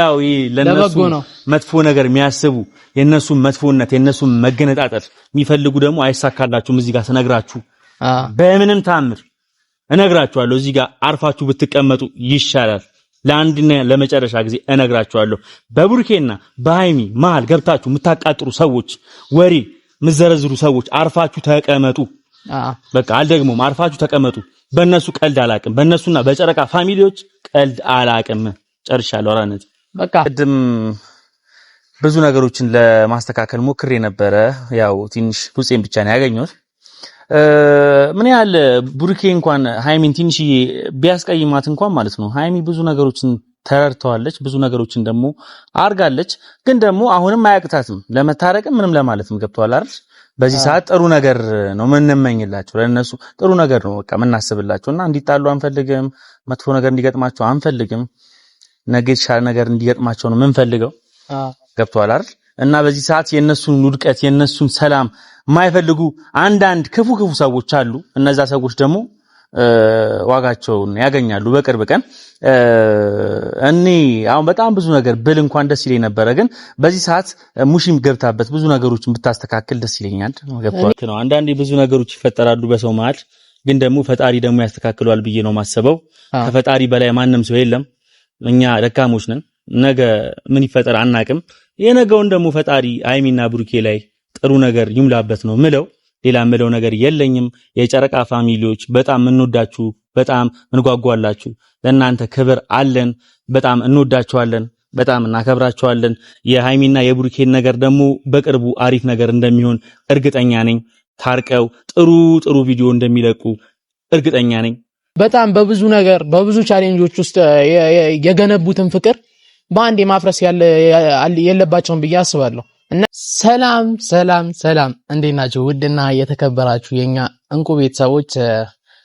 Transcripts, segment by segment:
ያው ለነሱ መጥፎ ነገር የሚያስቡ የነሱ መጥፎነት የነሱ መገነጣጠል የሚፈልጉ ደግሞ አይሳካላችሁም። እዚህ ጋር ተነግራችሁ በምንም ታምር እነግራችኋለሁ። እዚህ ጋር አርፋችሁ ብትቀመጡ ይሻላል። ለአንድና ለመጨረሻ ጊዜ እነግራችኋለሁ። በቡርኬና በሃይሚ መሃል ገብታችሁ የምታቃጥሩ ሰዎች፣ ወሬ ምዘረዝሩ ሰዎች አርፋችሁ ተቀመጡ። በቃ አልደግሞም፣ አርፋችሁ ተቀመጡ። በእነሱ ቀልድ አላቅም። በእነሱና በጨረቃ ፋሚሊዎች ቀልድ አላቅም። ጨርሻለሁ። አራነት በቃ ቅድም ብዙ ነገሮችን ለማስተካከል ሞክሬ ነበረ። ያው ትንሽ ፉጼን ብቻ ነው ያገኘሁት። ምን ያህል ቡርኬ እንኳን ሃይሚን ትንሽዬ ቢያስቀይማት እንኳን ማለት ነው ሃይሚ ብዙ ነገሮችን ተረድተዋለች፣ ብዙ ነገሮችን ደግሞ አርጋለች። ግን ደግሞ አሁንም አያቅታትም ለመታረቅም ምንም ለማለትም ገብቷል አይደል? በዚህ ሰዓት ጥሩ ነገር ነው ምንመኝላቸው፣ ለነሱ ጥሩ ነገር ነው በቃ ምናስብላቸውና እንዲጣሉ አንፈልግም፣ መጥፎ ነገር እንዲገጥማቸው አንፈልግም። ነገ የተሻለ ነገር እንዲገጥማቸው ነው ምንፈልገው። ገብቷል አይደል? እና በዚህ ሰዓት የነሱን ውድቀት የነሱን ሰላም የማይፈልጉ አንዳንድ ክፉ ሰዎች አሉ። እነዛ ሰዎች ደግሞ ዋጋቸውን ያገኛሉ በቅርብ ቀን። እኔ አሁን በጣም ብዙ ነገር ብል እንኳን ደስ ይለኝ ነበረ፣ ግን በዚህ ሰዓት ሙሽም ገብታበት ብዙ ነገሮችን ብታስተካክል ደስ ይለኛል። ገብቷል ነው። አንዳንዴ ብዙ ነገሮች ይፈጠራሉ በሰው መሃል፣ ግን ደግሞ ፈጣሪ ደግሞ ያስተካክሏል ብዬ ነው ማሰበው። ከፈጣሪ በላይ ማንም ሰው የለም። እኛ ደካሞች ነን። ነገ ምን ይፈጠር አናቅም። የነገውን ደግሞ ፈጣሪ ሃይሚና ብሩኬ ላይ ጥሩ ነገር ይሙላበት ነው ምለው። ሌላ ምለው ነገር የለኝም። የጨረቃ ፋሚሊዎች በጣም እንወዳችሁ፣ በጣም እንጓጓላችሁ። ለእናንተ ክብር አለን። በጣም እንወዳችኋለን፣ በጣም እናከብራችኋለን። የሃይሚና የብሩኬን ነገር ደግሞ በቅርቡ አሪፍ ነገር እንደሚሆን እርግጠኛ ነኝ። ታርቀው ጥሩ ቪዲዮ እንደሚለቁ እርግጠኛ ነኝ። በጣም በብዙ ነገር በብዙ ቻሌንጆች ውስጥ የገነቡትን ፍቅር በአንድ የማፍረስ የለባቸውም ብዬ አስባለሁ። እና ሰላም እንዴት ናችሁ? ውድና የተከበራችሁ የኛ እንቁ ቤተሰቦች፣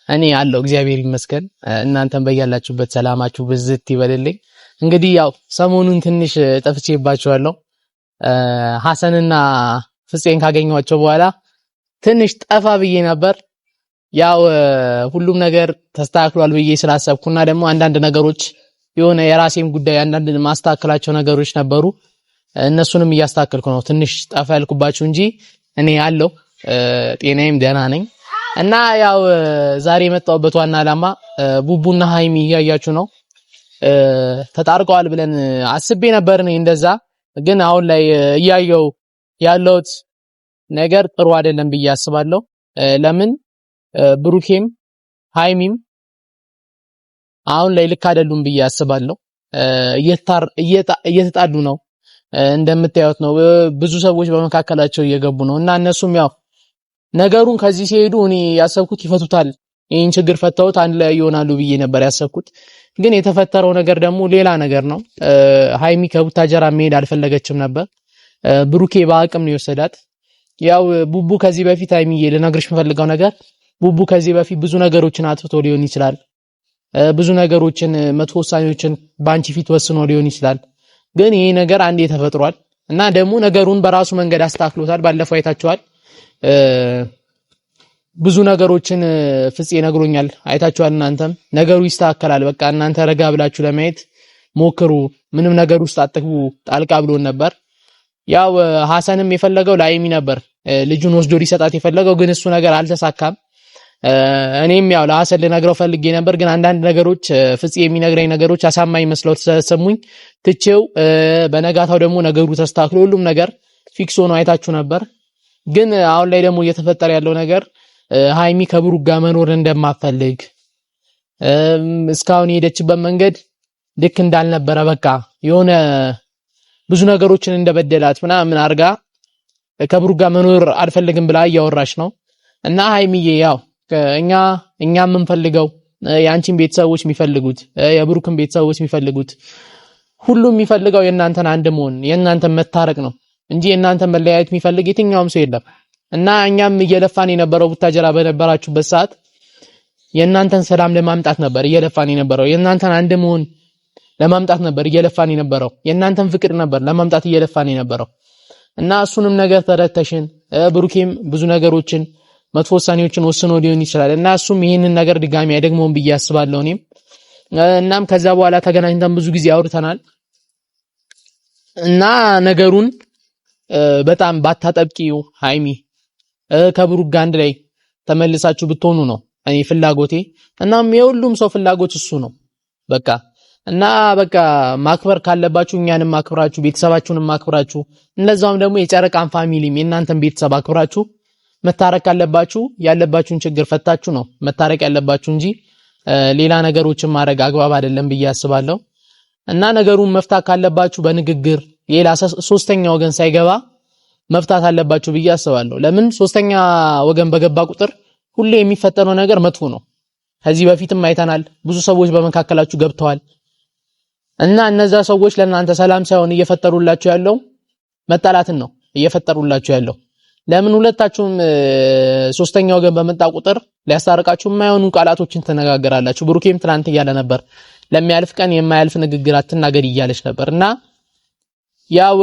እኔ አለሁ እግዚአብሔር ይመስገን። እናንተም በያላችሁበት ሰላማችሁ ብዝት ይበልልኝ። እንግዲህ ያው ሰሞኑን ትንሽ ጠፍቼባችኋለሁ። ሐሰንና ፍፄን ካገኘኋቸው በኋላ ትንሽ ጠፋ ብዬ ነበር። ያው ሁሉም ነገር ተስተካክሏል ብዬ ስላሰብኩና ደግሞ አንዳንድ ነገሮች የሆነ የራሴም ጉዳይ አንዳንድ ማስተካከላቸው ነገሮች ነበሩ። እነሱንም እያስተካከልኩ ነው። ትንሽ ጠፋ ያልኩባችሁ እንጂ እኔ ያለው ጤናዬም ደህና ነኝ። እና ያው ዛሬ የመጣሁበት ዋና ዓላማ ቡቡና ሃይሚ እያያችሁ ነው ተጣርቀዋል ብለን አስቤ ነበር እኔ እንደዛ። ግን አሁን ላይ እያየው ያለውት ነገር ጥሩ አይደለም ብዬ አስባለሁ። ለምን ብሩኬም ሃይሚም አሁን ላይ ልክ አይደሉም ብዬ አስባለሁ። እየተጣሉ ነው እንደምታዩት ነው። ብዙ ሰዎች በመካከላቸው እየገቡ ነው እና እነሱም ያው ነገሩን ከዚህ ሲሄዱ እኔ ያሰብኩት ይፈቱታል፣ ይህን ችግር ፈተውት አንድ ላይ ይሆናሉ ብዬ ነበር ያሰብኩት። ግን የተፈጠረው ነገር ደግሞ ሌላ ነገር ነው። ሃይሚ ከቡታጀራ መሄድ አልፈለገችም ነበር። ብሩኬ በአቅም ነው የወሰዳት። ያው ቡቡ ከዚህ በፊት ሃይሚዬ ልነግርሽ የምፈልገው ነገር ቡቡ ከዚህ በፊት ብዙ ነገሮችን አጥፍቶ ሊሆን ይችላል። ብዙ ነገሮችን መጥፎ ውሳኔዎችን ባንቺ ፊት ወስኖ ሊሆን ይችላል። ግን ይሄ ነገር አንዴ ተፈጥሯል እና ደግሞ ነገሩን በራሱ መንገድ አስተካክሎታል። ባለፈው አይታችኋል። ብዙ ነገሮችን ፍፄ ነግሮኛል፣ አይታችኋል። እናንተም ነገሩ ይስተካከላል፣ በቃ እናንተ ረጋ ብላችሁ ለማየት ሞክሩ፣ ምንም ነገር ውስጥ አትግቡ ጣልቃ ብሎን ነበር። ያው ሐሰንም የፈለገው ለሃይሚ ነበር ልጁን ወስዶ ሊሰጣት የፈለገው፣ ግን እሱ ነገር አልተሳካም። እኔም ያው ለሐሰን ልነግረው ፈልጌ ነበር፣ ግን አንዳንድ ነገሮች ፍፄ የሚነግረኝ ነገሮች አሳማኝ መስለው ተሰሙኝ ትቼው። በነጋታው ደግሞ ነገሩ ተስተካክሎ ሁሉም ነገር ፊክስ ሆኖ አይታችሁ ነበር። ግን አሁን ላይ ደግሞ እየተፈጠረ ያለው ነገር ሃይሚ ከብሩክ ጋር መኖር እንደማትፈልግ፣ እስካሁን የሄደችበት መንገድ ልክ እንዳልነበረ፣ በቃ የሆነ ብዙ ነገሮችን እንደበደላት ምናምን አርጋ ከብሩክ ጋር መኖር አልፈልግም ብላ እያወራች ነው። እና ሃይሚዬ ያው እኛ የምንፈልገው የአንቺን ቤተሰቦች የሚፈልጉት የብሩክን ቤተሰቦች የሚፈልጉት ሁሉም የሚፈልገው የእናንተን አንድ መሆን የእናንተን መታረቅ ነው እንጂ የእናንተን መለያየት የሚፈልግ የትኛውም ሰው የለም። እና እኛም እየለፋን የነበረው ቡታጀራ በነበራችሁበት ሰዓት የእናንተን ሰላም ለማምጣት ነበር እየለፋን የነበረው፣ የእናንተን አንድ መሆን ለማምጣት ነበር እየለፋን የነበረው፣ የእናንተን ፍቅር ነበር ለማምጣት እየለፋን የነበረው። እና እሱንም ነገር ተረተሽን ብሩኬም ብዙ ነገሮችን መጥፎ ውሳኔዎችን ወስኖ ሊሆን ይችላል እና እሱም ይሄንን ነገር ድጋሚ አይደግመውም ብዬ አስባለሁ እኔም። እናም ከዛ በኋላ ተገናኝተን ብዙ ጊዜ አውርተናል። እና ነገሩን በጣም ባታጠብቂው ሃይሚ ከብሩክ ጋር አንድ ላይ ተመልሳችሁ ብትሆኑ ነው እኔ ፍላጎቴ። እናም የሁሉም ሰው ፍላጎት እሱ ነው በቃ። እና በቃ ማክበር ካለባችሁ እኛንም ማክብራችሁ ቤተሰባችሁንም ማክብራችሁ እንደዛውም ደግሞ የጨረቃን ፋሚሊም የእናንተን ቤተሰብ አክብራችሁ መታረቅ ካለባችሁ ያለባችሁን ችግር ፈታችሁ ነው መታረቅ ያለባችሁ እንጂ ሌላ ነገሮችን ማድረግ አግባብ አይደለም ብዬ አስባለሁ። እና ነገሩን መፍታት ካለባችሁ በንግግር ሌላ ሶስተኛ ወገን ሳይገባ መፍታት አለባችሁ ብዬ አስባለሁ። ለምን ሶስተኛ ወገን በገባ ቁጥር ሁሌ የሚፈጠረው ነገር መጥፎ ነው። ከዚህ በፊትም አይተናል። ብዙ ሰዎች በመካከላችሁ ገብተዋል እና እነዛ ሰዎች ለእናንተ ሰላም ሳይሆን እየፈጠሩላችሁ ያለው መጣላትን ነው እየፈጠሩላችሁ ያለው። ለምን ሁለታችሁም ሶስተኛ ወገን በመጣ ቁጥር ሊያስታርቃችሁ የማይሆኑ ቃላቶችን ተነጋገራላችሁ። ብሩኬም ትናንት እያለ ነበር ለሚያልፍ ቀን የማያልፍ ንግግር አትናገር እያለች ነበር። እና ያው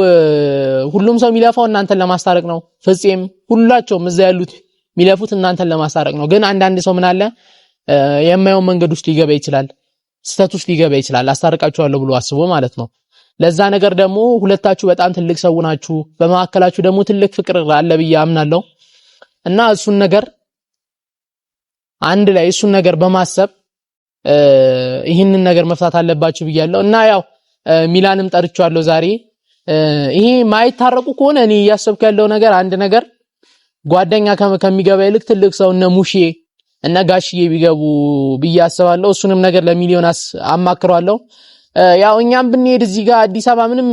ሁሉም ሰው የሚለፋው እናንተን ለማስታረቅ ነው። ፍፄም ሁላቸውም እዛ ያሉት የሚለፉት እናንተን ለማስታረቅ ነው። ግን አንዳንድ ሰው ምን አለ የማየውን መንገድ ውስጥ ሊገባ ይችላል፣ ስተት ውስጥ ሊገባ ይችላል፣ አስታርቃችኋለሁ ብሎ አስቦ ማለት ነው። ለዛ ነገር ደግሞ ሁለታችሁ በጣም ትልቅ ሰው ናችሁ፣ በመካከላችሁ ደግሞ ትልቅ ፍቅር አለ ብዬ አምናለሁ። እና እሱን ነገር አንድ ላይ እሱን ነገር በማሰብ ይህንን ነገር መፍታት አለባችሁ ብያለሁ። እና ያው ሚላንም ጠርቻለሁ ዛሬ። ይሄ ማይታረቁ ከሆነ እኔ እያሰብኩ ያለው ነገር አንድ ነገር ጓደኛ ከሚገባ ይልቅ ትልቅ ሰው እነ ሙሼ እነ ጋሽዬ ቢገቡ ብዬ አስባለሁ። እሱንም ነገር ለሚሊዮን አማክረዋለሁ። ያው እኛም ብንሄድ እዚህ ጋር አዲስ አበባ ምንም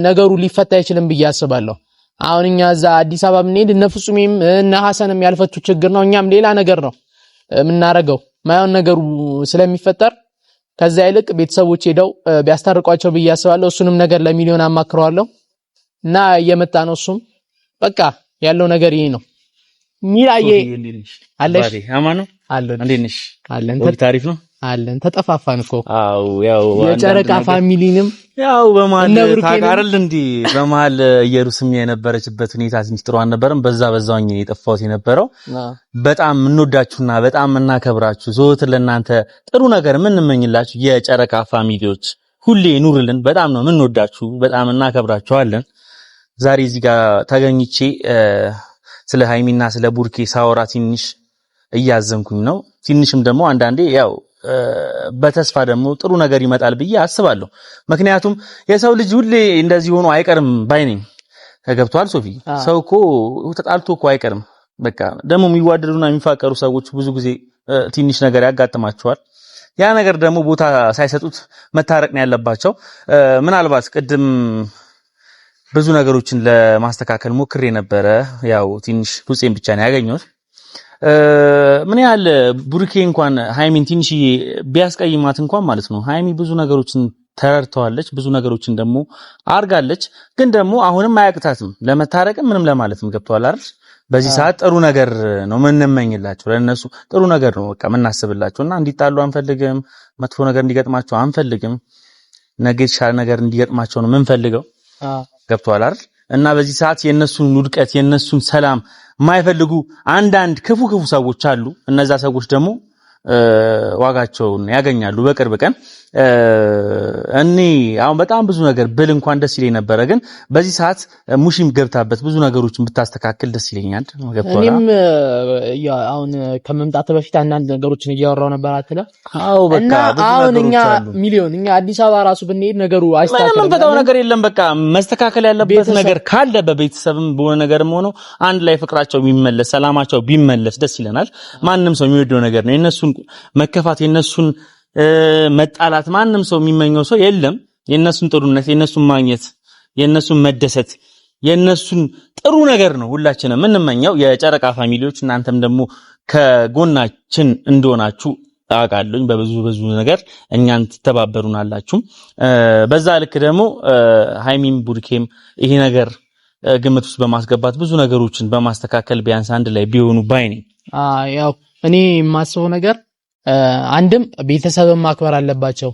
ነገሩ ሊፈታ አይችልም ብዬ አስባለሁ። አሁን እኛ እዛ አዲስ አበባ ብንሄድ እነ ፍጹሜም እነ ሐሰንም ያልፈቱ ችግር ነው፣ እኛም ሌላ ነገር ነው የምናረገው ማየውን ነገሩ ስለሚፈጠር ከዛ ይልቅ ቤተሰቦች ሄደው ቢያስታርቋቸው ብዬ አስባለሁ። እሱንም ነገር ለሚሊዮን አማክረዋለሁ እና እየመጣ ነው። እሱም በቃ ያለው ነገር ይሄ ነው። ሚላዬ አለሽ አማኑ አለን እንዴት ነሽ? አለን ታሪፍ ነው አለን። ተጠፋፋን እኮ አው ያው የጨረቃ ፋሚሊንም ያው በመሀል ታቃርል እንዴ በመሀል ኢየሩሳሌም የነበረችበት ሁኔታ ትንሽ ጥሩ አልነበረም። በዛውኝ የጠፋሁት የነበረው በጣም እንወዳችሁና በጣም እናከብራችሁ ዘወትር ለእናንተ ጥሩ ነገር የምንመኝላችሁ የጨረቃ ፋሚሊዎች ሁሌ ኑርልን። በጣም ነው የምንወዳችሁ፣ በጣም እናከብራችኋለን። ዛሬ እዚህ ጋር ተገኝቼ ስለ ሃይሚና ስለ ቡርኬ ሳወራ ትንሽ እያዘንኩኝ ነው። ትንሽም ደግሞ አንዳንዴ ያው በተስፋ ደግሞ ጥሩ ነገር ይመጣል ብዬ አስባለሁ። ምክንያቱም የሰው ልጅ ሁሌ እንደዚህ ሆኖ አይቀርም ባይነኝ። ተገብቷል ሶፊ? ሰው እኮ ተጣልቶ እኮ አይቀርም። በቃ ደግሞ የሚዋደዱና የሚፋቀሩ ሰዎች ብዙ ጊዜ ትንሽ ነገር ያጋጥማቸዋል። ያ ነገር ደግሞ ቦታ ሳይሰጡት መታረቅ ነው ያለባቸው። ምናልባት ቅድም ብዙ ነገሮችን ለማስተካከል ሞክሬ ነበረ። ያው ትንሽ ፍፄን ብቻ ነው ያገኘሁት። ምን ያህል ቡርኬ እንኳን ሃይሚን ትንሽ ቢያስቀይማት እንኳን ማለት ነው ሃይሚ ብዙ ነገሮችን ተረድተዋለች፣ ብዙ ነገሮችን ደግሞ አርጋለች። ግን ደግሞ አሁንም አያቅታትም ለመታረቅም ምንም ለማለትም ገብቷል አይደል? በዚህ ሰዓት ጥሩ ነገር ነው የምንመኝላቸው፣ ለነሱ ጥሩ ነገር ነው በቃ የምናስብላቸውና እንዲጣሉ አንፈልግም፣ መጥፎ ነገር እንዲገጥማቸው አንፈልግም። ነገ የተሻለ ነገር እንዲገጥማቸው ነው የምንፈልገው። ገብቷል አይደል? እና በዚህ ሰዓት የነሱን ውድቀት የነሱን ሰላም የማይፈልጉ አንዳንድ ክፉ ሰዎች አሉ። እነዛ ሰዎች ደግሞ ዋጋቸውን ያገኛሉ በቅርብ ቀን። እኔ አሁን በጣም ብዙ ነገር ብል እንኳን ደስ ይለኝ ነበረ፣ ግን በዚህ ሰዓት ሙሽም ገብታበት ብዙ ነገሮችን ብታስተካክል ደስ ይለኛል። ገብቷል። እኔም አሁን ከመምጣት በፊት አንዳንድ ነገሮችን እያወራው ነበር አትለ? አዎ በቃ አሁን እኛ አዲስ አበባ ራሱ ብንሄድ ነገሩ አይስተካከልም። ምንም ፈታው ነገር የለም። በቃ መስተካከል ያለበት ነገር ካለ በቤተሰብም በሆነ ነገርም ሆኖ አንድ ላይ ፍቅራቸው ቢመለስ ሰላማቸው ቢመለስ ደስ ይለናል። ማንም ሰው የሚወደው ነገር ነው። የነሱን መከፋት የነሱን መጣላት ማንም ሰው የሚመኘው ሰው የለም። የነሱን ጥሩነት የነሱን ማግኘት የነሱን መደሰት የነሱን ጥሩ ነገር ነው ሁላችንም የምንመኘው የጨረቃ ፋሚሊዎች። እናንተም ደግሞ ከጎናችን እንደሆናችሁ አውቃለሁ። በብዙ ነገር እኛን ትተባበሩናላችሁ። በዛ ልክ ደግሞ ሃይሚም ቡርኬም ይሄ ነገር ግምት ውስጥ በማስገባት ብዙ ነገሮችን በማስተካከል ቢያንስ አንድ ላይ ቢሆኑ ባይ ነኝ። ያው እኔ የማስበው ነገር አንድም ቤተሰብን ማክበር አለባቸው፣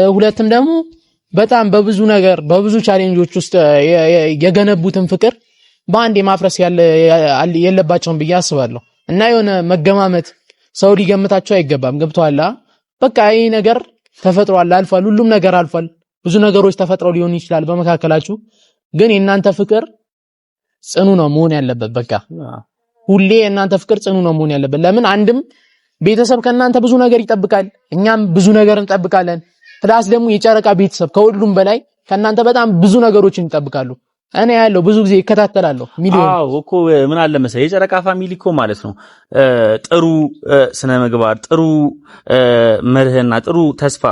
ሁለትም ደግሞ በጣም በብዙ ቻሌንጆች ውስጥ የገነቡትን ፍቅር በአንድ ማፍረስ የለባቸውም ብዬ አስባለሁ። እና የሆነ መገማመት ሰው ሊገምታቸው አይገባም። ገብቷላ? በቃ ይሄ ነገር ተፈጥሯል፣ አልፏል፣ ሁሉም ነገር አልፏል። ብዙ ነገሮች ተፈጥረው ሊሆን ይችላል በመካከላችሁ ግን የእናንተ ፍቅር ጽኑ ነው መሆን ያለበት በቃ ሁሌ የእናንተ ፍቅር ጽኑ ነው መሆን ያለበት ለምን አንድም ቤተሰብ ከእናንተ ብዙ ነገር ይጠብቃል እኛም ብዙ ነገር እንጠብቃለን ፕላስ ደግሞ የጨረቃ ቤተሰብ ከሁሉም በላይ ከእናንተ በጣም ብዙ ነገሮችን ይጠብቃሉ እኔ ያለው ብዙ ጊዜ ይከታተላለሁ ሚሊዮን እኮ ምን አለ መሰለኝ የጨረቃ ፋሚሊ እኮ ማለት ነው ጥሩ ስነ ምግባር ጥሩ መርህና ጥሩ ተስፋ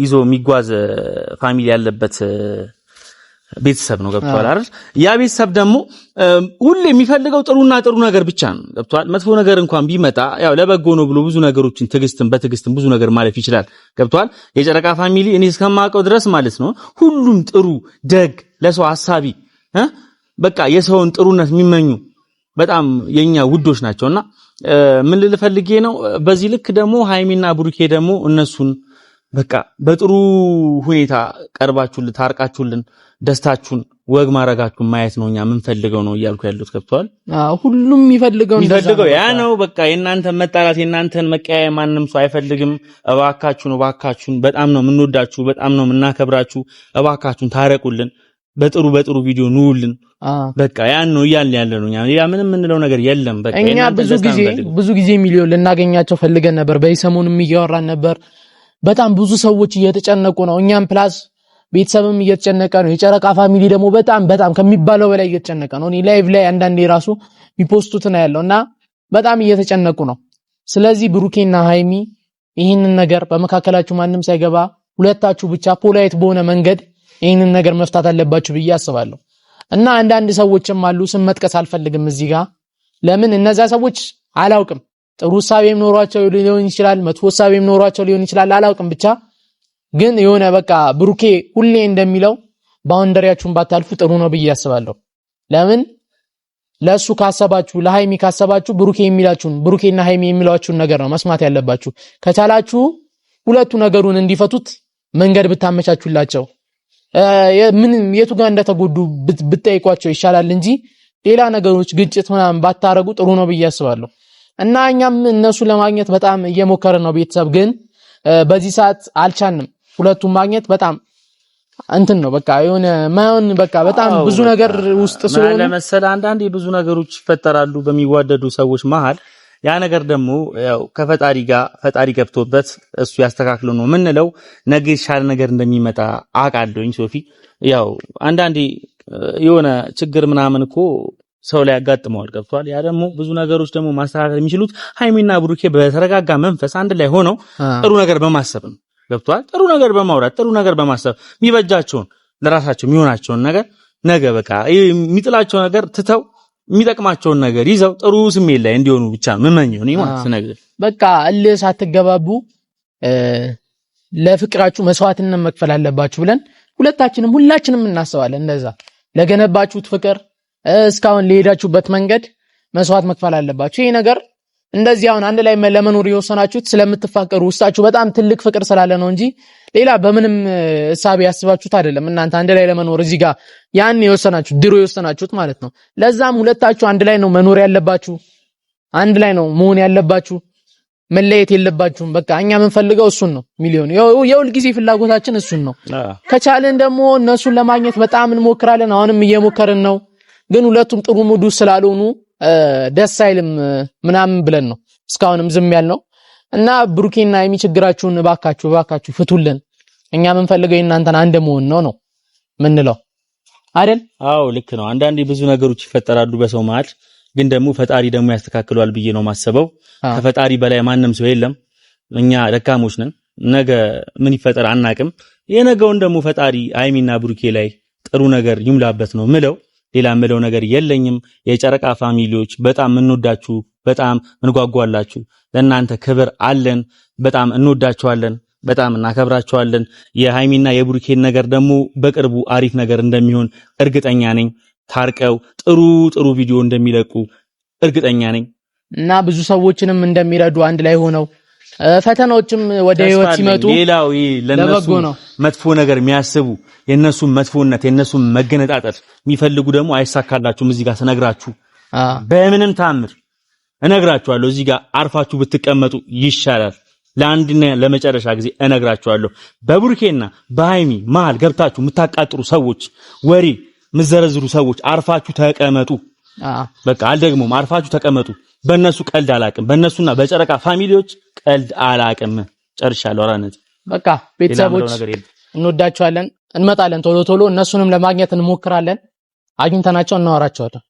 ይዞ የሚጓዝ ፋሚሊ ያለበት ቤተሰብ ነው ገብቷል አይደል ያ ቤተሰብ ደግሞ ሁሌ የሚፈልገው ጥሩ ነገር ብቻ ነው ገብቷል መጥፎ ነገር እንኳን ቢመጣ ያው ለበጎ ነው ብሎ ብዙ ነገሮችን በትዕግስትም ብዙ ነገር ማለፍ ይችላል ገብቷል የጨረቃ ፋሚሊ እኔ እስከማውቀው ድረስ ማለት ነው ሁሉም ጥሩ ደግ ለሰው ሐሳቢ በቃ የሰውን ጥሩነት የሚመኙ በጣም የኛ ውዶች ናቸውና ምን ልፈልጌ ነው በዚህ ልክ ደግሞ ሃይሚና ብሩኬ ደግሞ እነሱን በቃ በጥሩ ሁኔታ ቀርባችሁልን ታርቃችሁልን ደስታችሁን ወግ ማረጋችሁን ማየት ነውኛ ምን ፈልገው ነው ይያልኩ ያሉት ገብቷል ሁሉም የሚፈልገው ያ ነው በቃ የናንተ መጣላት የናንተን መቀያየም ማንንም ሰው አይፈልግም እባካችሁን በጣም ነው የምንወዳችሁ በጣም ነው የምናከብራችሁ እባካችሁን ታረቁልን በጥሩ ቪዲዮ ኑውልን በቃ ያን ነው ያለነው ያ ምንም ምንለው ነገር የለም በቃ እኛ ብዙ ጊዜ ሚሊዮን ልናገኛቸው ፈልገን ነበር በሰሞኑም እያወራን ነበር በጣም ብዙ ሰዎች እየተጨነቁ ነው እኛም ፕላስ ቤተሰብም እየተጨነቀ ነው የጨረቃ ፋሚሊ ደግሞ በጣም ከሚባለው በላይ እየተጨነቀ ነው እኔ ላይቭ ላይ አንዳንዴ ራሱ ቢፖስቱት ነው ያለውና በጣም እየተጨነቁ ነው ስለዚህ ብሩኬና ሃይሚ ይህንን ነገር በመካከላችሁ ማንም ሳይገባ ሁለታችሁ ብቻ ፖላይት በሆነ መንገድ ይህንን ነገር መፍታት አለባችሁ ብዬ አስባለሁ እና አንዳንድ ሰዎችም አሉ ስም መጥቀስ አልፈልግም እዚህ ጋር ለምን እነዛ ሰዎች አላውቅም ጥሩ ሐሳብም ኖሯቸው ሊሆን ይችላል መጥፎ ሐሳብም ኖሯቸው ሊሆን ይችላል አላውቅም ብቻ ግን የሆነ በቃ ብሩኬ ሁሌ እንደሚለው ባውንደሪያችሁን ባታልፉ ጥሩ ነው ብዬ አስባለሁ ለምን ለሱ ካሰባችሁ ለሃይሚ ካሰባችሁ ብሩኬና ሃይሚ የሚሏችሁን ነገር ነው መስማት ያለባችሁ ከቻላችሁ ሁለቱ ነገሩን እንዲፈቱት መንገድ ብታመቻቹላቸው ምን የቱ ጋር እንደተጎዱ ብትጠይቋቸው ይሻላል እንጂ ሌላ ነገሮች ግጭት ምናምን ባታረጉ ጥሩ ነው ብዬ አስባለሁ እና እኛም እነሱ ለማግኘት በጣም እየሞከርን ነው ቤተሰብ ግን በዚህ ሰዓት አልቻንም ሁለቱም ማግኘት በጣም እንትን ነው በቃ የሆነ ማይሆን በቃ በጣም ብዙ ነገር ውስጥ ስለሆነ ለምሳሌ አንዳንዴ ብዙ ነገሮች ይፈጠራሉ በሚዋደዱ ሰዎች መሃል ያ ነገር ደግሞ ያው ከፈጣሪ ጋር ፈጣሪ ገብቶበት እሱ ያስተካክለው ነው ምንለው ነገ ይሻል ነገር እንደሚመጣ አቃለሁኝ ሶፊ ያው አንዳንዴ የሆነ ችግር ምናምን እኮ ሰው ላይ ያጋጥመዋል ገብቷል ያ ደግሞ ብዙ ነገሮች ደግሞ ማስተካከል የሚችሉት ሃይሚና ብሩኬ በተረጋጋ መንፈስ አንድ ላይ ሆነው ጥሩ ነገር በማሰብ ነው ገብቷል ጥሩ ነገር በማውራት ጥሩ ነገር በማሰብ የሚበጃቸውን ለራሳቸው የሚሆናቸውን ነገር ነገ በቃ የሚጥላቸው ነገር ትተው የሚጠቅማቸውን ነገር ይዘው ጥሩ ስሜት ላይ እንዲሆኑ ብቻ መመኘው ነው ማለት ነገር በቃ ሳትገባቡ ለፍቅራችሁ መስዋዕትነት መክፈል አለባችሁ ብለን ሁላችንም እናስባለን እንደዛ ለገነባችሁት ፍቅር እስካሁን ለሄዳችሁበት መንገድ መስዋዕት መክፈል አለባችሁ ይሄ ነገር እንደዚህ አሁን አንድ ላይ ለመኖር የወሰናችሁት ስለምትፋቀሩ ውስጣችሁ በጣም ትልቅ ፍቅር ስላለ ነው እንጂ ሌላ በምንም ሐሳብ ያስባችሁት አይደለም እናንተ አንድ ላይ ለመኖር እዚህ ጋር ያን ድሮ የወሰናችሁት ማለት ነው ለዛም ሁለታችሁ አንድ ላይ ነው መኖር ያለባችሁ አንድ ላይ ነው መሆን ያለባችሁ መለየት የለባችሁም በቃ እኛ የምንፈልገው እሱን ነው ሚሊዮን የሁል ጊዜ ፍላጎታችን እሱን ነው ከቻለን ደግሞ እነሱን ለማግኘት በጣም እንሞክራለን አሁንም እየሞከርን ነው ግን ሁለቱም ጥሩ ሙድ ስላልሆኑ ደስ አይልም ምናምን ብለን ነው እስካሁንም ዝም ያልነው እና ብሩኬና ሃይሚ ችግራችሁን እባካችሁ ፍቱልን እኛ የምንፈልገው እናንተን አንድ መሆን ነው ምንለው አይደል አዎ ልክ ነው አንዳንዴ ብዙ ነገሮች ይፈጠራሉ በሰው መሃል ግን ደግሞ ፈጣሪ ደግሞ ያስተካክለዋል ብዬ ነው ማሰበው ከፈጣሪ በላይ ማንም ሰው የለም እኛ ደካሞች ነን ነገ ምን ይፈጠር አናቅም የነገውን ደግሞ ፈጣሪ ሃይሚና ብሩኬ ላይ ጥሩ ነገር ይምላበት ነው ምለው ሌላ ምለው ነገር የለኝም የጨረቃ ፋሚሊዎች በጣም እንወዳችሁ በጣም እንጓጓላችሁ ለእናንተ ክብር አለን በጣም እንወዳችኋለን በጣም እናከብራችኋለን የሃይሚና የብሩኬን ነገር ደግሞ በቅርቡ አሪፍ ነገር እንደሚሆን እርግጠኛ ነኝ ታርቀው ጥሩ ቪዲዮ እንደሚለቁ እርግጠኛ ነኝ እና ብዙ ሰዎችንም እንደሚረዱ አንድ ላይ ሆነው ፈተናዎችም ወደ ህይወት ሲመጡ ሌላው ለነሱ መጥፎ ነገር የሚያስቡ የነሱ መጥፎነት የነሱ መገነጣጠል የሚፈልጉ ደግሞ አይሳካላችሁም እዚህ ጋር ተነግራችሁ በምንም ታምር እነግራችኋለሁ እዚህ ጋር አርፋችሁ ብትቀመጡ ይሻላል ለአንድና ለመጨረሻ ጊዜ እነግራችኋለሁ። በቡርኬና በሃይሚ መሃል ገብታችሁ የምታቃጥሩ ሰዎች፣ ወሬ የምዘረዝሩ ሰዎች አርፋችሁ ተቀመጡ። በቃ አልደግሞም፣ አርፋችሁ ተቀመጡ። በእነሱ ቀልድ አላቅም። በእነሱና በጨረቃ ፋሚሊዎች ቀልድ አላቅም። ጨርሻለሁ። አራነት በቃ ቤተሰቦች እንወዳቸዋለን። እንመጣለን ቶሎ ቶሎ እነሱንም ለማግኘት እንሞክራለን። አግኝተናቸው እናወራቸዋለን።